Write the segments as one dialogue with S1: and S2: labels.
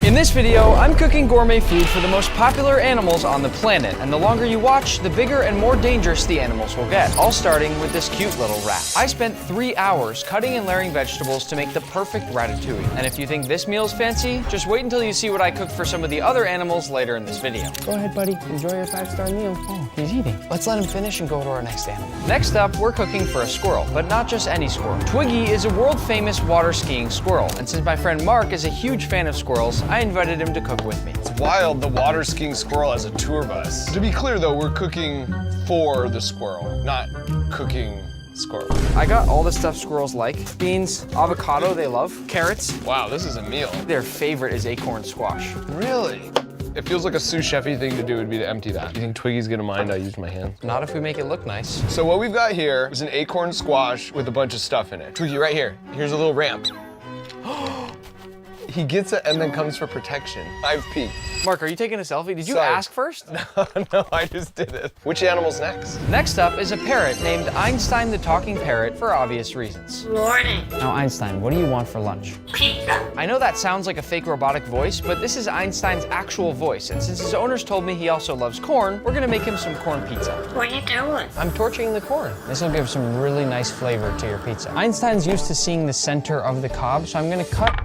S1: In this video, I'm cooking gourmet food for the most popular animals on the planet, and the longer you watch, the bigger and more dangerous the animals will get, all starting with this cute little rat. I spent 3 hours cutting and layering vegetables to make the perfect ratatouille, and if you think this meal's fancy, just wait until you see what I cooked for some of the other animals later in this video.
S2: Go ahead, buddy. Enjoy your 5-star meal. Oh, he's eating.
S1: Let's let him finish and go to our next animal. Next up, we're cooking for a squirrel, but not just any squirrel. Twiggy is a world-famous water skiing squirrel, and since my friend Mark is a huge fan of squirrels, I invited him to cook with me.
S3: It's wild, the water skiing squirrel has a tour bus. To be clear though, we're cooking for the squirrel, not cooking squirrel.
S1: I got all the stuff squirrels like. Beans, avocado they love, carrots.
S3: Wow, this is a meal.
S1: Their favorite is acorn squash.
S3: Really? It feels like a sous chef-y thing to do would be to empty that. You think Twiggy's gonna mind I used my hand?
S1: Not if we make it look nice.
S3: So what we've got here is an acorn squash with a bunch of stuff in it. Twiggy, right here. Here's a little ramp. He gets it and then comes for protection. I've peeked.
S1: Mark, are you taking a selfie? Did you
S3: Sorry.
S1: ask first?
S3: No, I just did it. Which animal's next?
S1: Next up is a parrot named Einstein the Talking Parrot for obvious reasons.
S4: Morning.
S2: Now, Einstein, what do you want for lunch?
S4: Pizza.
S1: I know that sounds like a fake robotic voice, but this is Einstein's actual voice, and since his owners told me he also loves corn, we're gonna make him some corn pizza.
S4: What are you doing?
S1: I'm torching the corn.
S2: This will give some really nice flavor to your pizza. Einstein's used to seeing the center of the cob, so I'm gonna cut.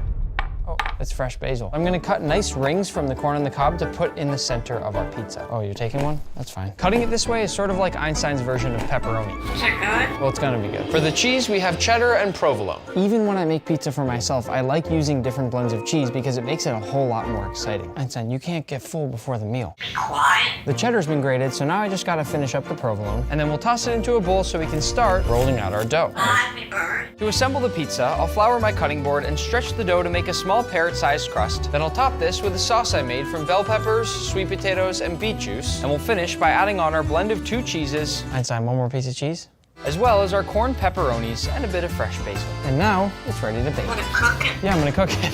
S2: Oh, it's fresh basil. I'm gonna cut nice rings from the corn on the cob to put in the center of our pizza. Oh, you're taking one? That's fine. Cutting it this way is sort of like Einstein's version of pepperoni.
S4: Is it good?
S2: Well, it's gonna be good.
S1: For the cheese, we have cheddar and provolone.
S2: Even when I make pizza for myself, I like using different blends of cheese because it makes it a whole lot more exciting. Einstein, you can't get full before the meal.
S4: Be quiet.
S2: The cheddar's been grated, so now I just gotta finish up the provolone.
S1: And then we'll toss it into a bowl so we can start rolling out our dough.
S4: Happy bird.
S1: To assemble the pizza, I'll flour my cutting board and stretch the dough to make a small parrot-sized crust. Then I'll top this with a sauce I made from bell peppers, sweet potatoes, and beet juice. And we'll finish by adding on our blend of 2 cheeses,
S2: Einstein, one more piece of cheese.
S1: as well as our corn pepperonis and a bit of fresh basil.
S2: And now it's ready to bake.
S4: Want to cook it?
S2: Yeah, I'm gonna cook it.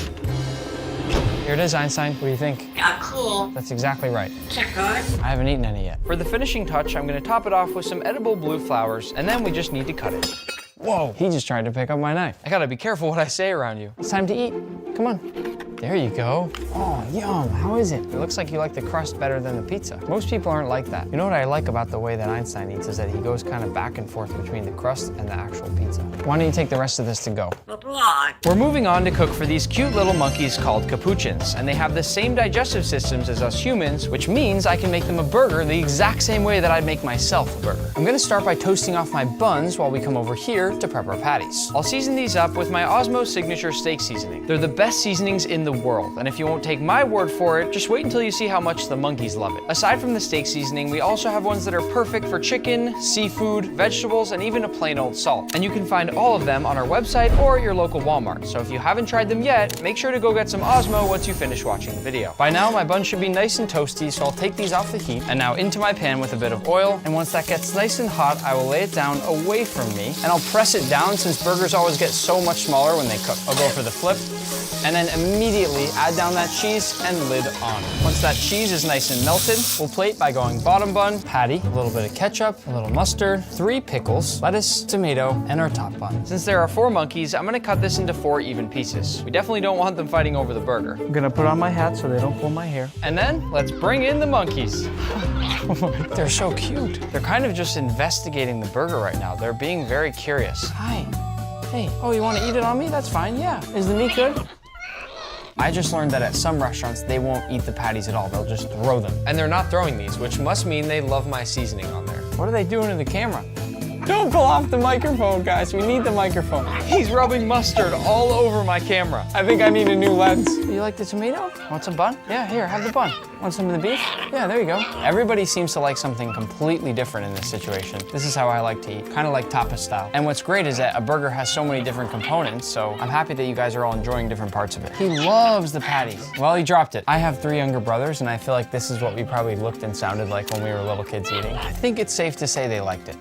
S2: Here it is, Einstein. What do you think?
S4: Yeah, cool.
S2: That's exactly right.
S4: Is it good?
S2: I haven't eaten any yet.
S1: For the finishing touch, I'm gonna top it off with some edible blue flowers, and then we just need to cut it.
S2: Whoa, he just tried to pick up my knife.
S1: I gotta be careful what I say around you.
S2: It's time to eat. Come on. There you go. Oh, yum. How is it?
S1: It looks like you like the crust better than the pizza.
S2: Most people aren't like that. You know what I like about the way that Einstein eats is that he goes kind of back and forth between the crust and the actual pizza. Why don't you take the rest of this to go?
S4: Bye-bye.
S1: We're moving on to cook for these cute little monkeys called capuchins, and they have the same digestive systems as us humans, which means I can make them a burger the exact same way that I'd make myself a burger. I'm gonna start by toasting off my buns while we come over here to prep our patties. I'll season these up with my Osmo Signature Steak Seasoning. They're the best seasonings in the world, and if you won't take my word for it, just wait until you see how much the monkeys love it. Aside from the steak seasoning, we also have ones that are perfect for chicken, seafood, vegetables, and even a plain old salt. And you can find all of them on our website or at your local Walmart. So if you haven't tried them yet, make sure to go get some Osmo once you finish watching the video. By now, my bun should be nice and toasty, so I'll take these off the heat. And now into my pan with a bit of oil. And once that gets nice and hot, I will lay it down away from me. And I'll press it down since burgers always get so much smaller when they cook. I'll go for the flip. And then immediately add down that cheese and lid on. Once that cheese is nice and melted, we'll plate by going bottom bun, patty, a little bit of ketchup, a little mustard, 3 pickles, lettuce, tomato, and our top bun. Since there are 4 monkeys, I'm gonna cut this into 4 even pieces. We definitely don't want them fighting over the burger.
S2: I'm gonna put on my hat so they don't pull my hair.
S1: And then, let's bring in the monkeys.
S2: They're so cute.
S1: They're kind of just investigating the burger right now. They're being very curious.
S2: Hi. Hey. Oh, you want to eat it on me? That's fine. Yeah. Is the meat good? I just learned that at some restaurants, they won't eat the patties at all. They'll just throw them.
S1: And they're not throwing these, which must mean they love my seasoning on there.
S2: What are they doing to the camera? Don't pull off the microphone, guys. We need the microphone.
S1: He's rubbing mustard all over my camera.
S2: I think I need a new lens. You like the tomato? Want some bun? Yeah, here, have the bun. Want some of the beef? Yeah, there you go. Everybody seems to like something completely different in this situation. This is how I like to eat, kind of like tapas style. And what's great is that a burger has so many different components, so I'm happy that you guys are all enjoying different parts of it. He loves the patties. Well, he dropped it. I have 3 younger brothers, and I feel like this is what we probably looked and sounded like when we were little kids eating. I think it's safe to say they liked it.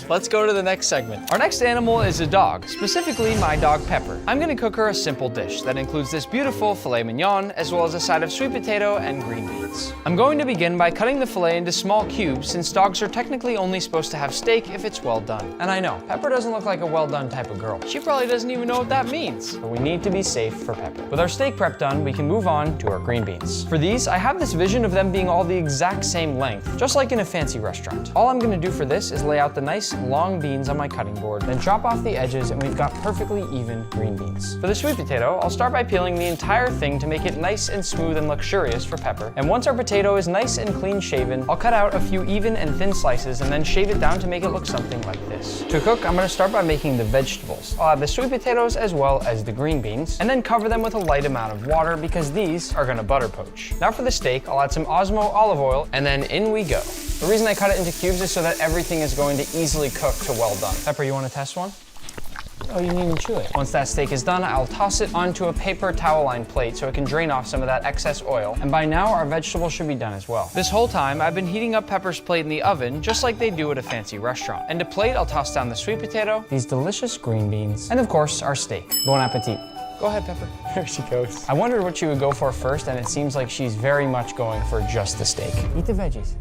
S1: Let's go to the next segment. Our next animal is a dog, specifically my dog Pepper. I'm gonna cook her a simple dish that includes this beautiful filet mignon, as well as a side of sweet potato and green beans. beans. I'm going to begin by cutting the filet into small cubes since dogs are technically only supposed to have steak if it's well done. And I know, Pepper doesn't look like a well done type of girl. She probably doesn't even know what that means. But we need to be safe for Pepper. With our steak prep done, we can move on to our green beans. For these, I have this vision of them being all the exact same length, just like in a fancy restaurant. All I'm gonna do for this is lay out the nice long beans on my cutting board, then chop off the edges, and we've got perfectly even green beans. For the sweet potato, I'll start by peeling the entire thing to make it nice and smooth and luxurious for Pepper. And once our potato is nice and clean shaven, I'll cut out a few even and thin slices and then shave it down to make it look something like this. To cook, I'm gonna start by making the vegetables. I'll add the sweet potatoes as well as the green beans, and then cover them with a light amount of water because these are gonna butter poach. Now for the steak, I'll add some Osmo olive oil, and then in we go. The reason I cut it into cubes is so that everything is going to easily cook to well done. Pepper, you wanna test one? Oh, you didn't even chew it. Once that steak is done, I'll toss it onto a paper towel lined plate so it can drain off some of that excess oil. And by now, our vegetables should be done as well. This whole time, I've been heating up Pepper's plate in the oven, just like they do at a fancy restaurant. And to plate, I'll toss down the sweet potato, these delicious green beans, and of course, our steak. Bon appetit. Go ahead, Pepper. There she goes. I wondered what she would go for first, and it seems like she's very much going for just the steak. Eat the veggies.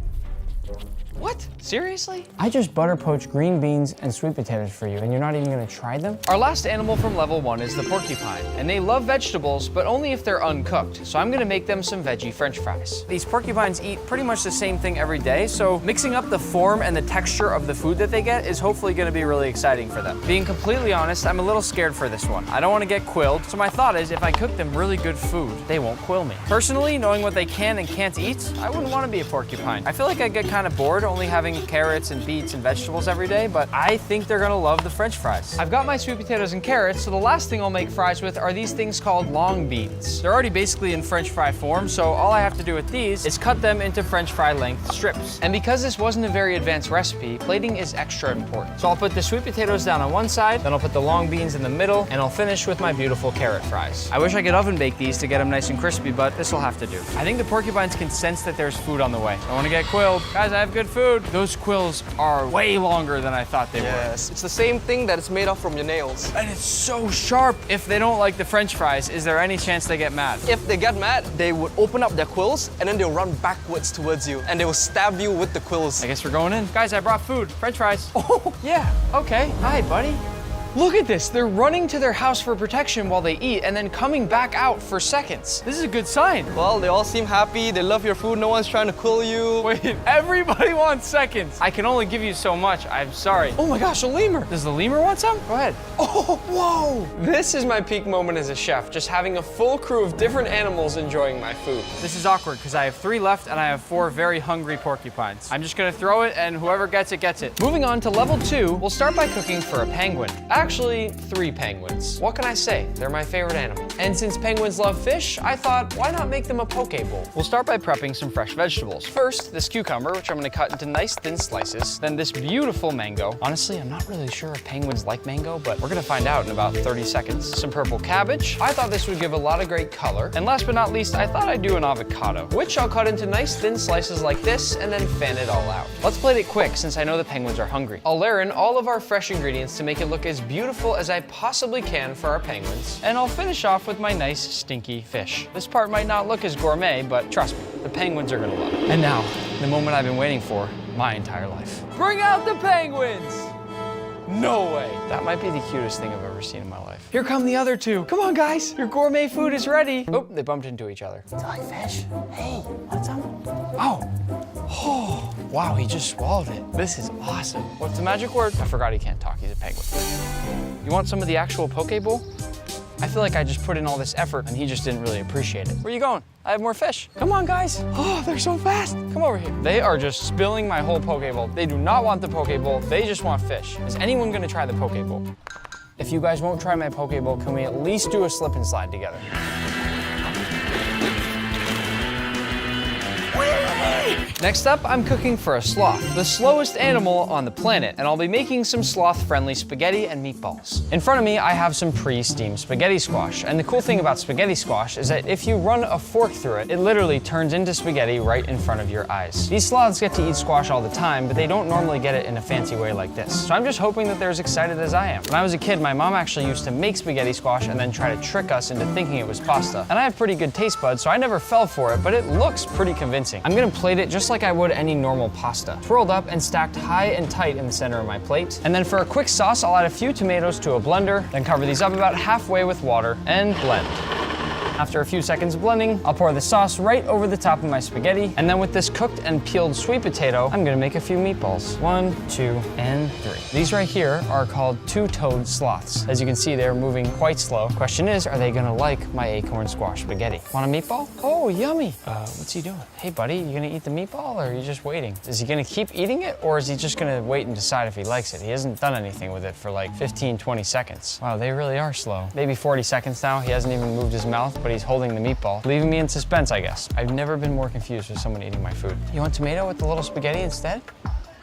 S1: What? Seriously? I just butter poached green beans and sweet potatoes for you, and you're not even gonna try them? Our last animal from level 1 is the porcupine, and they love vegetables, but only if they're uncooked, so I'm gonna make them some veggie french fries. These porcupines eat pretty much the same thing every day, so mixing up the form and the texture of the food that they get is hopefully gonna be really exciting for them. Being completely honest, I'm a little scared for this one. I don't wanna get quilled, so my thought is if I cook them really good food, they won't quill me. Personally, knowing what they can and can't eat, I wouldn't wanna be a porcupine. I feel like I'd get kind of bored only having carrots and beets and vegetables every day, but I think they're gonna love the french fries. I've got my sweet potatoes and carrots, so the last thing I'll make fries with are these things called long beans. They're already basically in french fry form, so all I have to do with these is cut them into french fry length strips. And because this wasn't a very advanced recipe, plating is extra important. So I'll put the sweet potatoes down on one side, then I'll put the long beans in the middle, and I'll finish with my beautiful carrot fries. I wish I could oven bake these to get them nice and crispy, but this will have to do. I think the porcupines can sense that there's food on the way. I wanna get quilled. Guys, I have good food. Those quills are way longer than I thought they were.
S5: Yes, it's the same thing that it's made of from your nails.
S1: And it's so sharp. If they don't like the french fries, is there any chance they get mad?
S5: If they get mad, they would open up their quills and then they'll run backwards towards you and they will stab you with the quills.
S1: I guess we're going in. Guys, I brought food. French fries. Oh, yeah. Okay. Hi, buddy. Look at this. They're running to their house for protection while they eat and then coming back out for seconds. This is a good sign.
S5: Well, they all seem happy. They love your food. No one's trying to quill you.
S1: Wait, everybody wants seconds. I can only give you so much. I'm sorry. Oh my gosh, a lemur. Does the lemur want some? Go ahead. Oh, whoa. This is my peak moment as a chef, just having a full crew of different animals enjoying my food. This is awkward because I have 3 left and I have 4 very hungry porcupines. I'm just gonna throw it and whoever gets it, gets it. Moving on to level 2, we'll start by cooking for a penguin. Actually, 3 penguins. What can I say? They're my favorite animal. And since penguins love fish, I thought, why not make them a poke bowl? We'll start by prepping some fresh vegetables. First, this cucumber, which I'm gonna cut into nice thin slices. Then this beautiful mango. Honestly, I'm not really sure if penguins like mango, but we're gonna find out in about 30 seconds. Some purple cabbage. I thought this would give a lot of great color. And last but not least, I thought I'd do an avocado, which I'll cut into nice thin slices like this and then fan it all out. Let's plate it quick since I know the penguins are hungry. I'll layer in all of our fresh ingredients to make it look as beautiful as I possibly can for our penguins. And I'll finish off with my nice stinky fish. This part might not look as gourmet, but trust me, the penguins are gonna love it. And now, the moment I've been waiting for my entire life. Bring out the penguins! No way. That might be the cutest thing I've ever seen in my life. Here come the other 2. Come on, guys. Your gourmet food is ready. Oh, they bumped into each other. Do you like fish? Hey, what's up? Oh, wow, he just swallowed it. This is awesome. What's the magic word? I forgot he can't talk. He's a penguin. You want some of the actual poke bowl? I feel like I just put in all this effort and he just didn't really appreciate it. Where are you going? I have more fish. Come on, guys. Oh, they're so fast. Come over here. They are just spilling my whole poke bowl. They do not want the poke bowl. They just want fish. Is anyone gonna try the poke bowl? If you guys won't try my poke bowl, can we at least do a slip and slide together? Next up, I'm cooking for a sloth, the slowest animal on the planet, and I'll be making some sloth-friendly spaghetti and meatballs. In front of me, I have some pre-steamed spaghetti squash, and the cool thing about spaghetti squash is that if you run a fork through it, it literally turns into spaghetti right in front of your eyes. These sloths get to eat squash all the time, but they don't normally get it in a fancy way like this. So I'm just hoping that they're as excited as I am. When I was a kid, my mom actually used to make spaghetti squash and then try to trick us into thinking it was pasta. And I have pretty good taste buds, so I never fell for it, but it looks pretty convincing. I'm gonna plate it just like I would any normal pasta. Twirled up and stacked high and tight in the center of my plate. And then for a quick sauce, I'll add a few tomatoes to a blender, then cover these up about halfway with water and blend. After a few seconds of blending, I'll pour the sauce right over the top of my spaghetti, and then with this cooked and peeled sweet potato, I'm gonna make a few meatballs. 1, 2, and 3. These right here are called two-toed sloths. As you can see, they're moving quite slow. Question is, are they gonna like my acorn squash spaghetti? Want a meatball? Oh, yummy. What's he doing? Hey buddy, you gonna eat the meatball or are you just waiting? Is he gonna keep eating it or is he just gonna wait and decide if he likes it? He hasn't done anything with it for like 15, 20 seconds. Wow, they really are slow. Maybe 40 seconds now. He hasn't even moved his mouth, but he's holding the meatball, leaving me in suspense, I guess. I've never been more confused with someone eating my food. You want tomato with the little spaghetti instead?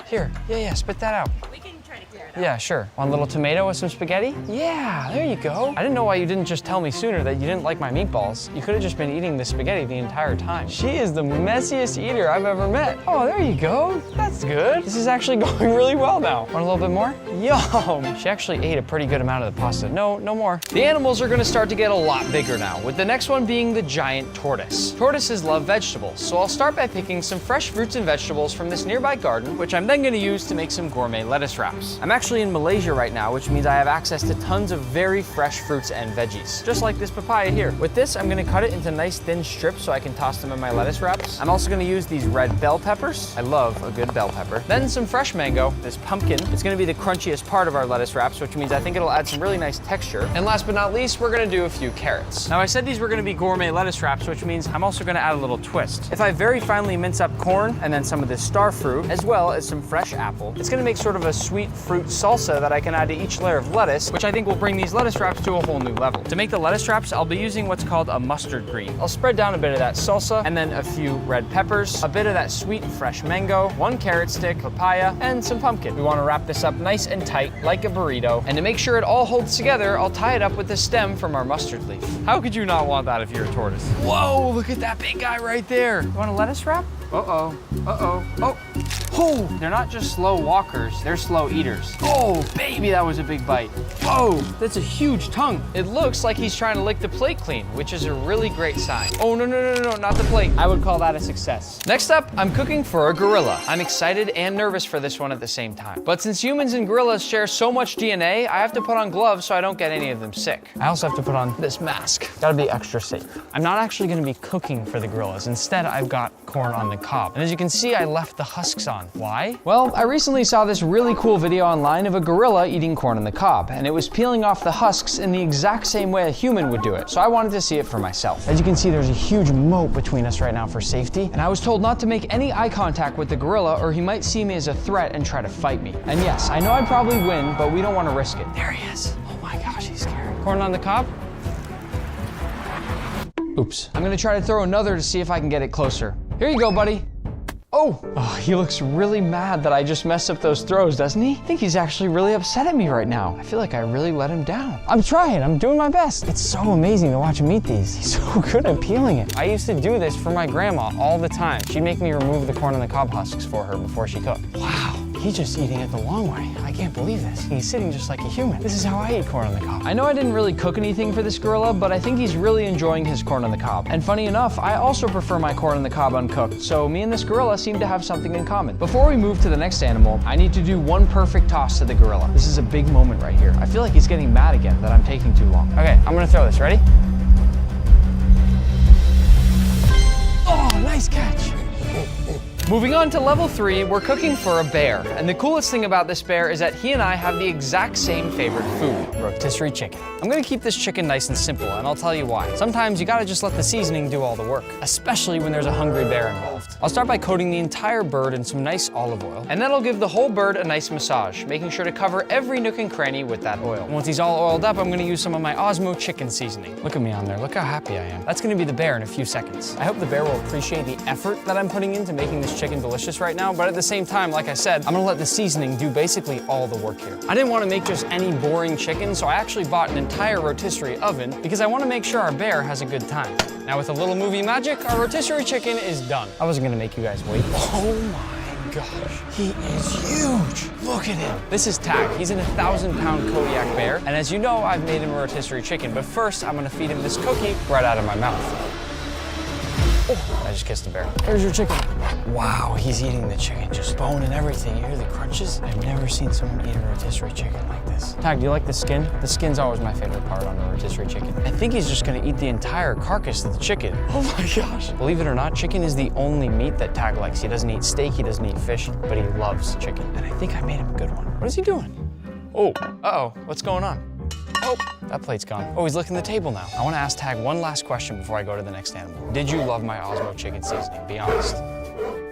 S1: Here, yeah, spit that out.
S4: We can try to clear it up.
S1: Yeah, sure. Want a little tomato with some spaghetti? Yeah, there you go. I didn't know why you didn't just tell me sooner that you didn't like my meatballs. You could have just been eating the spaghetti the entire time. She is the messiest eater I've ever met. Oh, there you go. That's good. This is actually going really well now. Want a little bit more? Yum. She actually ate a pretty good amount of the pasta. No more. The animals are gonna start to get a lot bigger now, with the next one being the giant tortoise. Tortoises love vegetables, so I'll start by picking some fresh fruits and vegetables from this nearby garden, which I'm then gonna use to make some gourmet lettuce wraps. I'm actually in Malaysia right now, which means I have access to tons of very fresh fruits and veggies, just like this papaya here. With this, I'm gonna cut it into nice thin strips so I can toss them in my lettuce wraps. I'm also gonna use these red bell peppers. I love a good bell pepper. Then some fresh mango, this pumpkin. It's gonna be the crunchiest part of our lettuce wraps, which means I think it'll add some really nice texture. And last but not least, we're gonna do a few carrots. Now I said these were gonna be gourmet lettuce wraps, which means I'm also gonna add a little twist. If I very finely mince up corn and then some of this star fruit, as well as some fresh apple, it's gonna make sort of a sweet fruit salsa that I can add to each layer of lettuce, which I think will bring these lettuce wraps to a whole new level. To make the lettuce wraps, I'll be using what's called a mustard green. I'll spread down a bit of that salsa and then a few red peppers, a bit of that sweet fresh mango, 1 carrot stick, papaya, and some pumpkin. We wanna wrap this up nice and tight like a burrito, and to make sure it all holds together, I'll tie it up with the stem from our mustard leaf. How could you not want that if you're a tortoise? Whoa, look at that big guy right there. You want a lettuce wrap? Uh-oh, uh-oh, oh. Oh, they're not just slow walkers, they're slow eaters. Oh, baby, that was a big bite. Whoa, that's a huge tongue. It looks like he's trying to lick the plate clean, which is a really great sign. Oh, no, not the plate. I would call that a success. Next up, I'm cooking for a gorilla. I'm excited and nervous for this one at the same time. But since humans and gorillas share so much DNA, I have to put on gloves so I don't get any of them sick. I also have to put on this mask. Gotta be extra safe. I'm not actually gonna be cooking for the gorillas. Instead, I've got corn on the cob. And as you can see, I left the husks on. Why? Well, I recently saw this really cool video online of a gorilla eating corn on the cob, and it was peeling off the husks in the exact same way a human would do it. So I wanted to see it for myself. As you can see, there's a huge moat between us right now for safety, and I was told not to make any eye contact with the gorilla or he might see me as a threat and try to fight me. And yes, I know I'd probably win, but we don't want to risk it. There he is. Oh my gosh, he's scary. Corn on the cob? Oops. I'm gonna try to throw another to see if I can get it closer. Here you go, buddy. Oh, he looks really mad that I just messed up those throws, doesn't he? I think he's actually really upset at me right now. I feel like I really let him down. I'm trying, I'm doing my best. It's so amazing to watch him eat these. He's so good at peeling it. I used to do this for my grandma all the time. She'd make me remove the corn on the cob husks for her before she cooked. Wow. He's just eating it the long way. I can't believe this. He's sitting just like a human. This is how I eat corn on the cob. I know I didn't really cook anything for this gorilla, but I think he's really enjoying his corn on the cob. And funny enough, I also prefer my corn on the cob uncooked, so me and this gorilla seem to have something in common. Before we move to the next animal, I need to do one perfect toss to the gorilla. This is a big moment right here. I feel like he's getting mad again that I'm taking too long. Okay, I'm gonna throw this. Ready? Oh, nice catch. Moving on to level 3, we're cooking for a bear. And the coolest thing about this bear is that he and I have the exact same favorite food, rotisserie chicken. I'm gonna keep this chicken nice and simple, and I'll tell you why. Sometimes you gotta just let the seasoning do all the work, especially when there's a hungry bear involved. I'll start by coating the entire bird in some nice olive oil, and then I'll give the whole bird a nice massage, making sure to cover every nook and cranny with that oil. And once he's all oiled up, I'm gonna use some of my Osmo chicken seasoning. Look at me on there, look how happy I am. That's gonna be the bear in a few seconds. I hope the bear will appreciate the effort that I'm putting into making this
S2: chicken delicious right now, but at the same time, like I said, I'm gonna let the seasoning do basically all the work here. I didn't wanna make just any boring chicken, so I actually bought an entire rotisserie oven because I wanna make sure our bear has a good time. Now with a little movie magic, our rotisserie chicken is done. I wasn't gonna make you guys wait. Oh my gosh, he is huge. Look at him. This is Tag. He's an 1,000-pound Kodiak bear, and as you know, I've made him a rotisserie chicken, but first I'm gonna feed him this cookie right out of my mouth. Oh, I just kissed the bear. Here's your chicken. Wow, he's eating the chicken, just bone and everything. You hear the crunches? I've never seen someone eat a rotisserie chicken like this. Tag, do you like the skin? The skin's always my favorite part on a rotisserie chicken. I think he's just gonna eat the entire carcass of the chicken. Oh my gosh. Believe it or not, chicken is the only meat that Tag likes. He doesn't eat steak, he doesn't eat fish, but he loves chicken. And I think I made him a good one. What is he doing? Oh, uh-oh, what's going on? Oh, that plate's gone. Oh, he's licking the table now. I want to ask Tag one last question before I go to the next animal. Did you love my Osmo chicken seasoning? Be honest.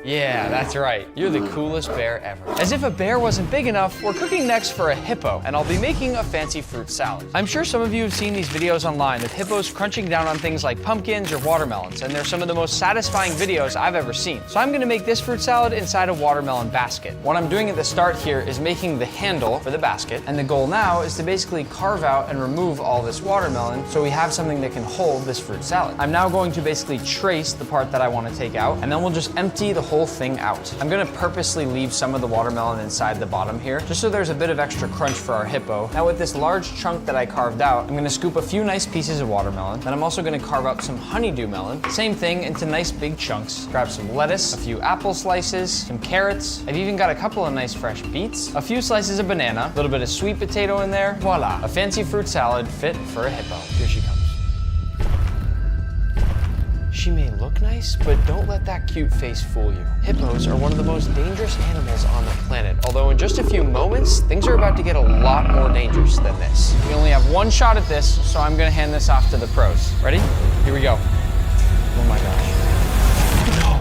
S2: Yeah, that's right. You're the coolest bear ever. As if a bear wasn't big enough, we're cooking next for a hippo, and I'll be making a fancy fruit salad. I'm sure some of you have seen these videos online of hippos crunching down on things like pumpkins or watermelons, and they're some of the most satisfying videos I've ever seen. So I'm gonna make this fruit salad inside a watermelon basket. What I'm doing at the start here is making the handle for the basket, and the goal now is to basically carve out and remove all this watermelon so we have something that can hold this fruit salad. I'm now going to basically trace the part that I want to take out, and then we'll just empty the whole thing out. I'm gonna purposely leave some of the watermelon inside the bottom here, just so there's a bit of extra crunch for our hippo. Now with this large chunk that I carved out, I'm gonna scoop a few nice pieces of watermelon, then I'm also gonna carve up some honeydew melon, same thing into nice big chunks. Grab some lettuce, a few apple slices, some carrots. I've even got a couple of nice fresh beets, a few slices of banana, a little bit of sweet potato in there. Voila, a fancy fruit salad fit for a hippo. Here she comes. She may look nice, but don't let that cute face fool you. Hippos are one of the most dangerous animals on the planet, although in just a few moments, things are about to get a lot more dangerous than this. We only have one shot at this, so I'm gonna hand this off to the pros. Ready? Here we go. Oh my gosh. No.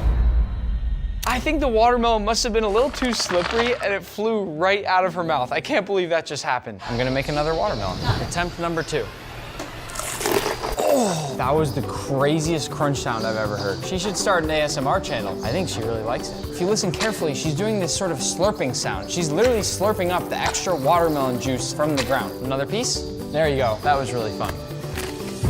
S2: I think the watermelon must have been a little too slippery and it flew right out of her mouth. I can't believe that just happened. I'm gonna make another watermelon. Attempt number 2. Oh, that was the craziest crunch sound I've ever heard. She should start an ASMR channel. I think she really likes it. If you listen carefully, she's doing this sort of slurping sound. She's literally slurping up the extra watermelon juice from the ground. Another piece? There you go. That was really fun.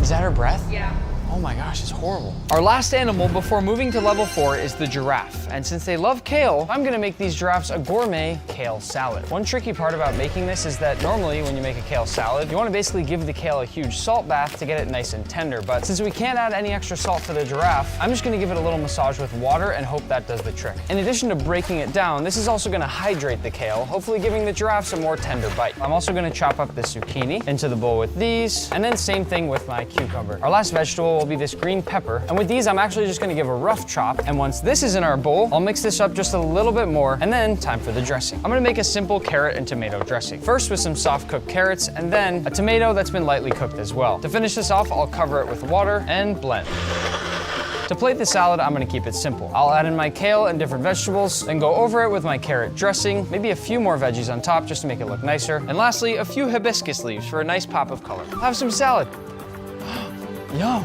S2: Is that her breath?
S4: Yeah.
S2: Oh my gosh, it's horrible. Our last animal before moving to level 4 is the giraffe. And since they love kale, I'm gonna make these giraffes a gourmet kale salad. One tricky part about making this is that normally when you make a kale salad, you wanna basically give the kale a huge salt bath to get it nice and tender. But since we can't add any extra salt for the giraffe, I'm just gonna give it a little massage with water and hope that does the trick. In addition to breaking it down, this is also gonna hydrate the kale, hopefully giving the giraffes a more tender bite. I'm also gonna chop up the zucchini into the bowl with these, and then same thing with my cucumber. Our last vegetable will be this green pepper, and with these I'm actually just gonna give a rough chop, and once this is in our bowl, I'll mix this up just a little bit more, and then time for the dressing. I'm gonna make a simple carrot and tomato dressing. First with some soft cooked carrots, and then a tomato that's been lightly cooked as well. To finish this off, I'll cover it with water and blend. To plate the salad, I'm gonna keep it simple. I'll add in my kale and different vegetables, then go over it with my carrot dressing, maybe a few more veggies on top just to make it look nicer, and lastly, a few hibiscus leaves for a nice pop of color. Have some salad. Yum.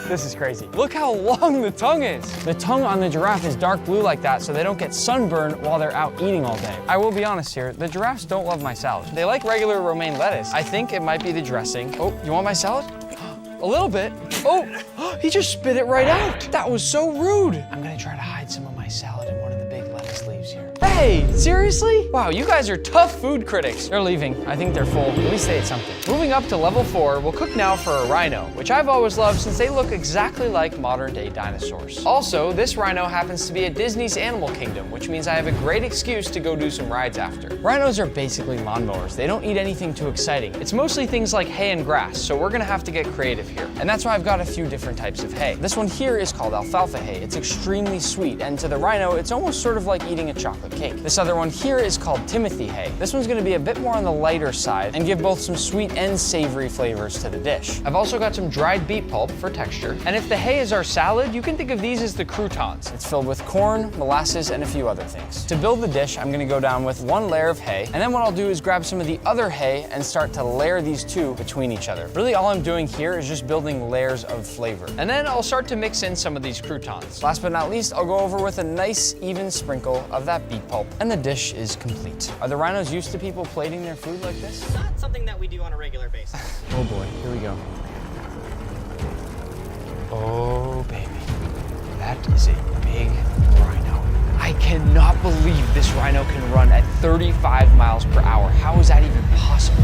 S2: This is crazy. Look how long the tongue is. The tongue on the giraffe is dark blue like that so they don't get sunburned while they're out eating all day. I will be honest here, the giraffes don't love my salad. They like regular romaine lettuce. I think it might be the dressing. Oh, you want my salad? A little bit. Oh, he just spit it right out. That was so rude. I'm gonna try to hide some of my salad in one of the big lettuce leaves here. Hey, seriously? Wow, you guys are tough food critics. They're leaving. I think they're full. At least they ate something. Moving up to level 4, we'll cook now for a rhino, which I've always loved since they look exactly like modern day dinosaurs. Also, this rhino happens to be at Disney's Animal Kingdom, which means I have a great excuse to go do some rides after. Rhinos are basically lawnmowers. They don't eat anything too exciting. It's mostly things like hay and grass, so we're gonna have to get creative here. And that's why I've got a few different types of hay. This one here is called alfalfa hay. It's extremely sweet, and to the rhino, it's almost sort of like eating a chocolate cake. cake. This other one here is called Timothy hay. This one's gonna be a bit more on the lighter side and give both some sweet and savory flavors to the dish.
S1: I've also got some dried beet pulp for texture. And if the hay is our salad, you can think of these as the croutons.
S2: It's filled with corn, molasses, and a few other things. To build the dish, I'm gonna go down with one layer of hay, and then what I'll do is grab some of the other hay and start to layer these two between each other. Really all I'm doing here is just building layers of flavor.
S1: And then I'll start to mix in some of these croutons.
S2: Last but not least, I'll go over with a nice even sprinkle of that beet pulp, and the dish is complete. Are the rhinos used to people plating their food like this?
S6: Not something that we do on a regular basis.
S2: Oh boy, here we go. Oh baby, that is a big rhino.
S1: I cannot believe this rhino can run at 35 miles per hour. How is that even possible?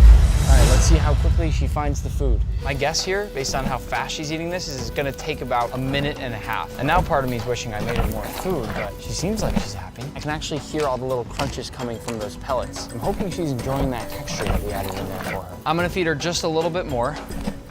S2: All right, let's see how quickly she finds the food.
S1: My guess here, based on how fast she's eating this, is it's gonna take about a minute and a half.
S2: And now part of me is wishing I made her more food, but she seems like she's happy. I can actually hear all the little crunches coming from those pellets. I'm hoping she's enjoying that texture that we added in there for her.
S1: I'm gonna feed her just a little bit more.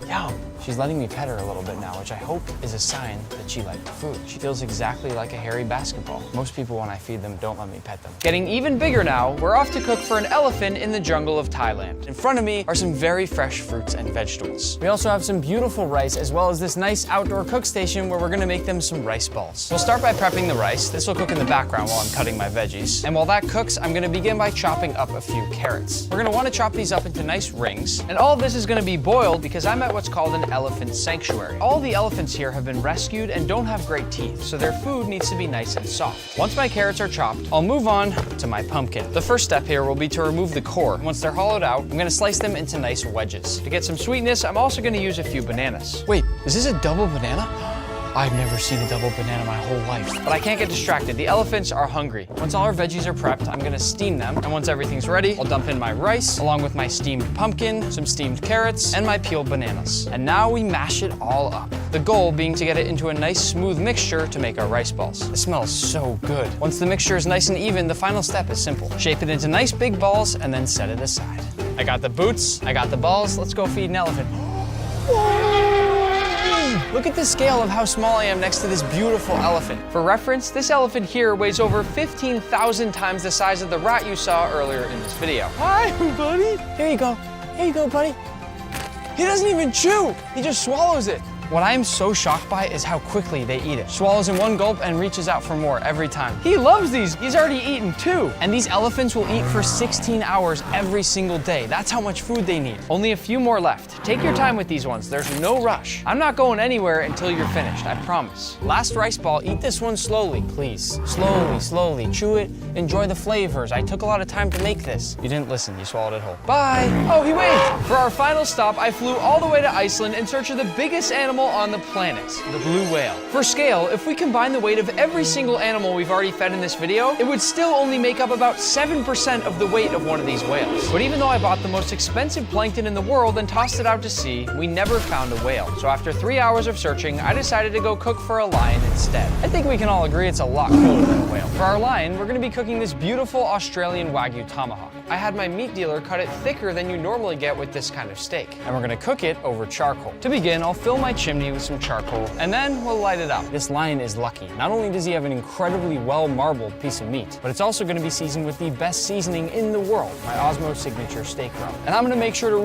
S2: Yum. She's letting me pet her a little bit now, which I hope is a sign that she liked the food. She feels exactly like a hairy basketball. Most people, when I feed them, don't let me pet them.
S1: Getting even bigger now, we're off to cook for an elephant in the jungle of Thailand.
S2: In front of me are some very fresh fruits and vegetables. We also have some beautiful rice, as well as this nice outdoor cook station where we're gonna make them some rice balls.
S1: We'll start by prepping the rice. This will cook in the background while I'm cutting my veggies. And while that cooks, I'm gonna begin by chopping up a few carrots. We're gonna wanna chop these up into nice rings. And all of this is gonna be boiled because I'm at what's called an elephant sanctuary. All the elephants here have been rescued and don't have great teeth, so their food needs to be nice and soft. Once my carrots are chopped, I'll move on to my pumpkin. The first step here will be to remove the core. Once they're hollowed out, I'm gonna slice them into nice wedges. To get some sweetness, I'm also gonna use a few bananas.
S2: Wait, is this a double banana? I've never seen a double banana my whole life.
S1: But I can't get distracted. The elephants are hungry.
S2: Once all our veggies are prepped, I'm gonna steam them.
S1: And once everything's ready, I'll dump in my rice, along with my steamed pumpkin, some steamed carrots, and my peeled bananas. And now we mash it all up. The goal being to get it into a nice smooth mixture to make our rice balls.
S2: It smells so good.
S1: Once the mixture is nice and even, the final step is simple. Shape it into nice big balls and then set it aside. I got the boots, I got the balls, let's go feed an elephant.
S2: Look at the scale of how small I am next to this beautiful elephant.
S1: For reference, this elephant here weighs over 15,000 times the size of the rat you saw earlier in this video.
S2: Hi, buddy. Here you go. Here you go, buddy. He doesn't even chew. He just swallows it. What I am so shocked by is how quickly they eat it. Swallows in one gulp and reaches out for more every time.
S1: He loves these. He's already eaten 2.
S2: And these elephants will eat for 16 hours every single day. That's how much food they need.
S1: Only a few more left. Take your time with these ones. There's no rush. I'm not going anywhere until you're finished, I promise.
S2: Last rice ball, eat this one slowly, please. Slowly, slowly. Chew it, enjoy the flavors. I took a lot of time to make this. You didn't listen, you swallowed it whole.
S1: Bye. Oh, he waved. For our final stop, I flew all the way to Iceland in search of the biggest animal on the planet, the blue whale. For scale, if we combine the weight of every single animal we've already fed in this video, it would still only make up about 7% of the weight of one of these whales. But even though I bought the most expensive plankton in the world and tossed it out to sea, we never found a whale. So after 3 hours of searching, I decided to go cook for a lion instead. I think we can all agree it's a lot cooler than a whale. For our lion, we're gonna be cooking this beautiful Australian Wagyu tomahawk. I had my meat dealer cut it thicker than you normally get with this kind of steak. And we're gonna cook it over charcoal. To begin, I'll fill my chimney with some charcoal, and then we'll light it up.
S2: This lion is lucky. Not only does he have an incredibly well-marbled piece of meat, but it's also gonna be seasoned with the best seasoning in the world, my Osmo signature steak rub. And I'm gonna make sure to